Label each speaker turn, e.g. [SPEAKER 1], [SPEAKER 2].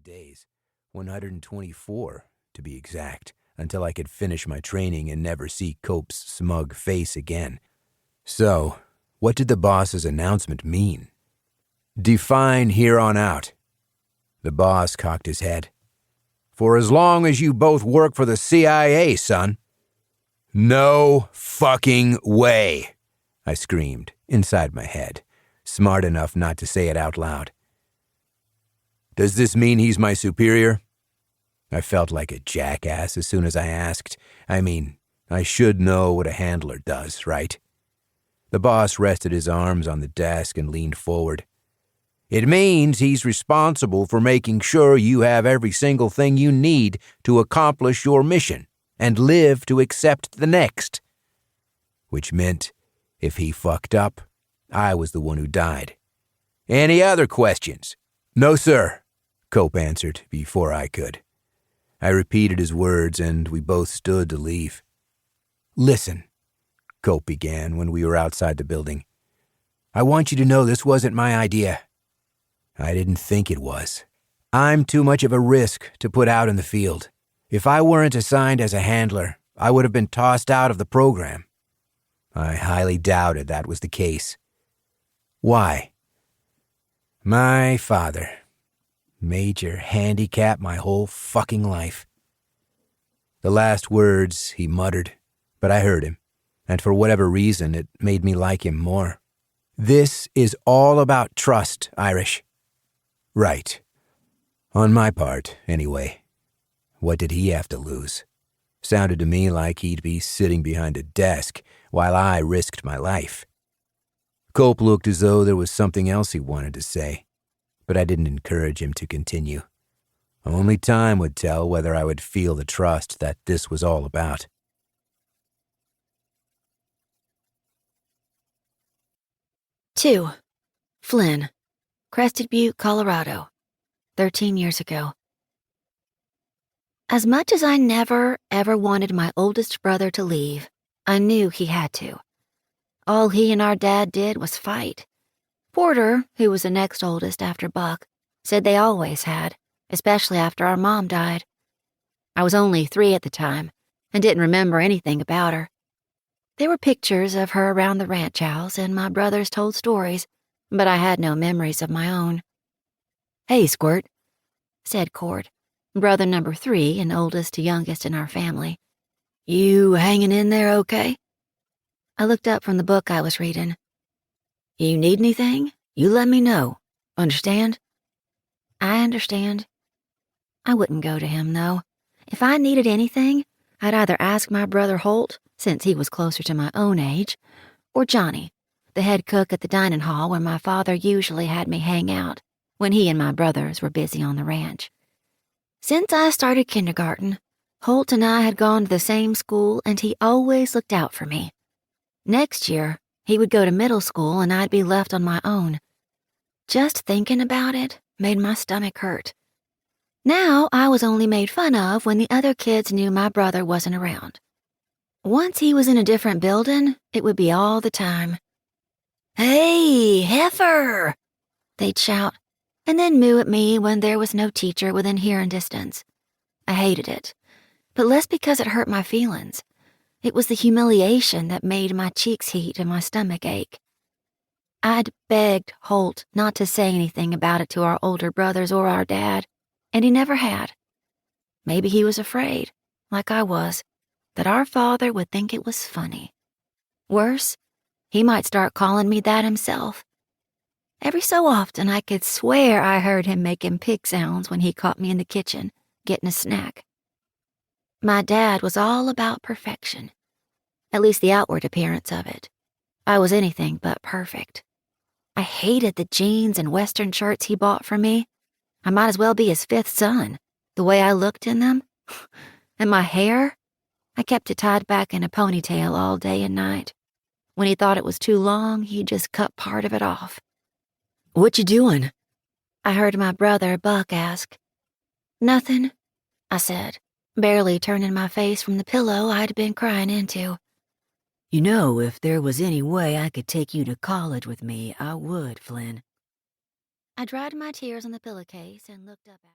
[SPEAKER 1] days, 124 to be exact, until I could finish my training and never see Cope's smug face again. So, what did the boss's announcement mean? Define here on out. The boss cocked his head. For as long as you both work for the CIA, son. No fucking way, I screamed inside my head, smart enough not to say it out loud. Does this mean he's my superior? I felt like a jackass as soon as I asked. I mean, I should know what a handler does, right? The boss rested his arms on the desk and leaned forward. It means he's responsible for making sure you have every single thing you need to accomplish your mission and live to accept the next. Which meant, if he fucked up, I was the one who died. Any other questions? No, sir, Cope answered before I could. I repeated his words and we both stood to leave. Listen, Cope began when we were outside the building. I want you to know this wasn't my idea. I didn't think it was. I'm too much of a risk to put out in the field. If I weren't assigned as a handler, I would have been tossed out of the program. I highly doubted that was the case. Why? My father. Major handicap my whole fucking life. The last words he muttered, but I heard him, and for whatever reason it made me like him more. This is all about trust, Irish. Right. On my part, anyway. What did he have to lose? Sounded to me like he'd be sitting behind a desk while I risked my life. Cope looked as though there was something else he wanted to say, but I didn't encourage him to continue. Only time would tell whether I would feel the trust that this was all about.
[SPEAKER 2] Two. Flynn, Crested Butte, Colorado, 13 years ago. As much as I never, ever wanted my oldest brother to leave, I knew he had to. All he and our dad did was fight. Porter, who was the next oldest after Buck, said they always had, especially after our mom died. I was only 3 at the time and didn't remember anything about her. There were pictures of her around the ranch house and my brothers told stories, but I had no memories of my own. Hey, Squirt, said Cord, brother number 3 and oldest to youngest in our family. You hanging in there okay? I looked up from the book I was reading. You need anything? You let me know. Understand? I understand. I wouldn't go to him, though. If I needed anything, I'd either ask my brother Holt, since he was closer to my own age, or Johnny, the head cook at the dining hall where my father usually had me hang out when he and my brothers were busy on the ranch. Since I started kindergarten, Holt and I had gone to the same school and he always looked out for me. Next year, he would go to middle school and I'd be left on my own. Just thinking about it made my stomach hurt. Now I was only made fun of when the other kids knew my brother wasn't around. Once he was in a different building, it would be all the time. Hey, heifer! They'd shout, and then moo at me when there was no teacher within hearing distance. I hated it, but less because it hurt my feelings. It was the humiliation that made my cheeks heat and my stomach ache. I'd begged Holt not to say anything about it to our older brothers or our dad, and he never had. Maybe he was afraid, like I was, that our father would think it was funny. Worse, he might start calling me that himself. Every so often I could swear I heard him making pig sounds when he caught me in the kitchen, getting a snack. My dad was all about perfection, at least the outward appearance of it. I was anything but perfect. I hated the jeans and western shirts he bought for me. I might as well be his 5th son, the way I looked in them. And my hair? I kept it tied back in a ponytail all day and night. When he thought it was too long, he'd just cut part of it off. What you doing? I heard my brother Buck ask. Nothing, I said, barely turning my face from the pillow I'd been crying into. You know, if there was any way I could take you to college with me, I would, Flynn. I dried my tears on the pillowcase and looked up at